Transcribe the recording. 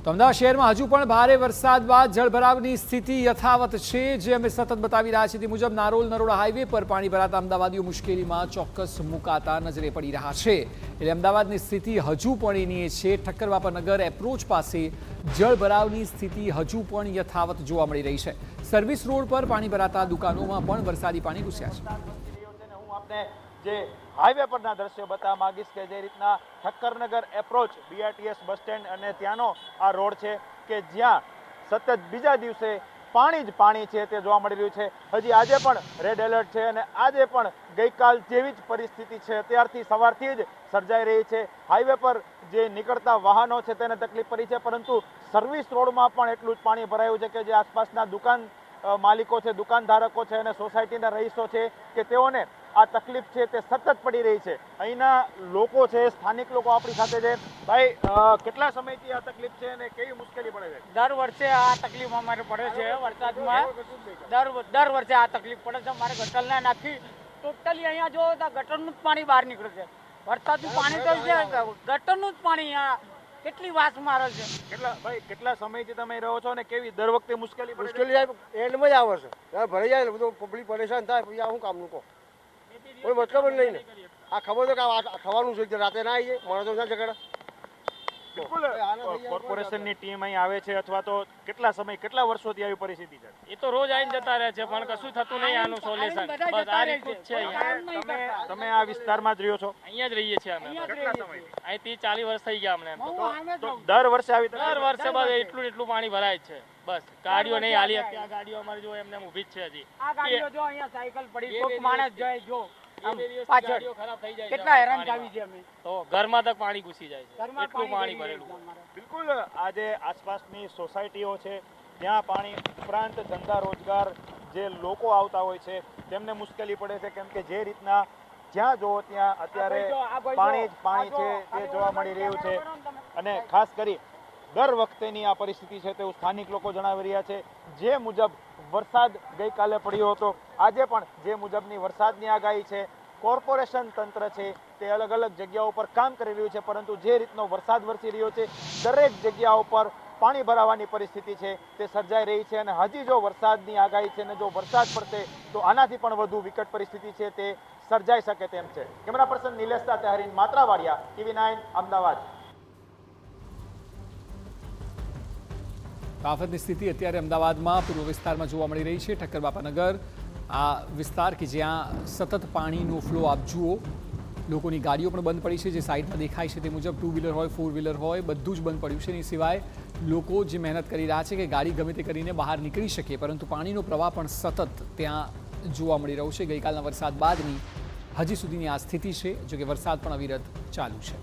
તો અમદાવાદ શહેરમાં હજુ પણ ભારે વરસાદ બાદ જળભરાવની સ્થિતિ યથાવત છે, જે અમે સતત બતાવી રહ્યા છીએ તે મુજબ નારોલ નરોડા હાઈવે પર પાણી ભરાતા અમદાવાદીઓ મુશ્કેલીમાં ચોક્કસ મુકાતા નજરે પડી રહ્યા છે। એટલે અમદાવાદની સ્થિતિ હજુ પણ એની છે। ઠક્કરબાપા નગર એપ્રોચ પાસે જળભરાવની સ્થિતિ હજુ પણ યથાવત જોવા મળી રહી છે। સર્વિસ રોડ પર પાણી ભરાતા દુકાનોમાં પણ વરસાદી પાણી ઘૂસ્યા છે। જે હાઈવે પરના દ્રશ્યો બતાવવા માંગીશ કે જે રીતના Thakkarnagar approach BRTS bus stand અને ત્યાંનો આ રોડ છે કે જ્યાં સતત બીજા દિવસે પાણી જ પાણી છે તે જોવા મળી રહ્યું છે। હજી આજે પણ રેડ એલર્ટ છે અને આજે પણ ગઈકાલ જેવી જ પરિસ્થિતિ છે, અત્યારથી સવારથી જ સર્જાઈ રહી છે। હાઈવે પર જે નીકળતા વાહનો છે તેને તકલીફ પડી છે, પરંતુ સર્વિસ રોડમાં પણ એટલું જ પાણી ભરાયું છે કે જે આસપાસના દુકાન માલિકો છે, દુકાનધારકો છે અને સોસાયટીના રહીશો છે કે તેઓને આ તકલીફ છે તે સતત પડી રહી છે। અહીંના લોકો છે, સ્થાનિક લોકો આપણી સાથે છે। ભાઈ, કેટલા સમયથી આ તકલીફ છે અને કેવી મુશ્કેલી પડે છે? દર વર્ષે આ તકલીફ અમારે પડે છે। વરસાદમાં દર વર્ષે આ તકલીફ પડે છે। અમારે ગટરના નાખી ટોટલી અહીંયા જો ગટરનું જ પાણી બહાર નીકળે છે। વરસાદનું પાણી તો છે, ગટરનું જ પાણી અહીંયા કેટલી વાસ મારે છે। કેટલા સમયથી તમે રહો છો અને કેવી દર વખતે મુશ્કેલી એન્ડમાં જ આવે છે, ભરાઈ જાય બધું પબ્લિક પરેશાન થાય, પછી આ શું કામનું કહો, કોઈ મતલબ જ નહીં ને। આ ખબર તો કે ખવાનું છે, રાતે ના આવી જાય માણસો ના ઝઘડા। બિલકુલ કોર્પોરેશનની ટીમ અહીં આવે છે અથવા તો કેટલા વર્ષોથી આવી પરિસ્થિતિ છે? એ તો રોજ આવીને જતા રહે છે, પણ કશું થતું નહીં આનું સોલ્યુશન। બસ આ રીતનું જ છે। તમે આ વિસ્તારમાં જ રહ્યો છો? અહીંયા જ રહીએ છીએ અમે। કેટલા સમયથી? અહીંથી 40 વર્ષ થઈ ગયા અમને। તો દર વર્ષે આવી દર વર્ષે બસ એટલું પાણી ભરાય જ છે। બસ ગાડીઓ નહીં હાલી શકતી, આ ગાડીઓ અમારી જો એમને ઊભી જ છે હજી। આ ગાડીઓ જો અહીંયા સાયકલ પડી, કોક માણસ જાય જો પાછળ ખરાબ થઈ જાય, કેટલા હેરાન થાવી છે અમે તો ઘરમાં તક પાણી ઘૂસી જાય છે, એટલું પાણી ભરેલું। બિલકુલ આજે આસપાસની સોસાયટીઓ છે ત્યાં પાણી ઉપરાંત ધંધા રોજગાર જે લોકો આવતા હોય છે તેમને મુશ્કેલી પડે છે, કેમ કે જે રીતના જ્યાં જુઓ ત્યાં અત્યારે પાણી જ પાણી છે તે જોવા મળી રહ્યું છે। અને ખાસ કરી દર વખતેની આ પરિસ્થિતિ છે તેવું સ્થાનિક લોકો જણાવી રહ્યા છે। જે મુજબ વરસાદ ગઈકાલે પડ્યો હતો, આજે પણ જે મુજબની વરસાદની આગાહી છે, કોર્પોરેશન તંત્ર છે તે અલગ અલગ જગ્યાઓ પર કામ કરી રહ્યું છે, પરંતુ જે રીતનો વરસાદ વરસી રહ્યો છે દરેક જગ્યાઓ પર પાણી ભરાવાની પરિસ્થિતિ છે તે સર્જાઈ રહી છે। અને હજી જો વરસાદની આગાહી છે અને જો વરસાદ પડશે તો આનાથી પણ વધુ વિકટ પરિસ્થિતિ છે તે સર્જાઈ શકે તેમ છે। કેમેરા પર્સન નિલેશ સાથે હરીન માત્રાવાડિયા, TV9 અમદાવાદ। આફતની સ્થિતિ અત્યારે અમદાવાદમાં પૂર્વ વિસ્તારમાં જોવા મળી રહી છે। ઠક્કરબાપા નગર આ વિસ્તાર કે જ્યાં સતત પાણીનો ફ્લો આપ જુઓ, લોકોની ગાડીઓ પણ બંધ પડી છે, જે સાઈડમાં દેખાય છે તે મુજબ ટુ વ્હીલર હોય, ફોર વ્હીલર હોય, બધું જ બંધ પડ્યું છે। એ સિવાય લોકો જે મહેનત કરી રહ્યા છે કે ગાડી ગમે તે કરીને બહાર નીકળી શકે, પરંતુ પાણીનો પ્રવાહ પણ સતત ત્યાં જોવા મળી રહ્યો છે। ગઈકાલના વરસાદ બાદની હજી સુધીની આ સ્થિતિ છે, જો કે વરસાદ પણ અવિરત ચાલુ છે।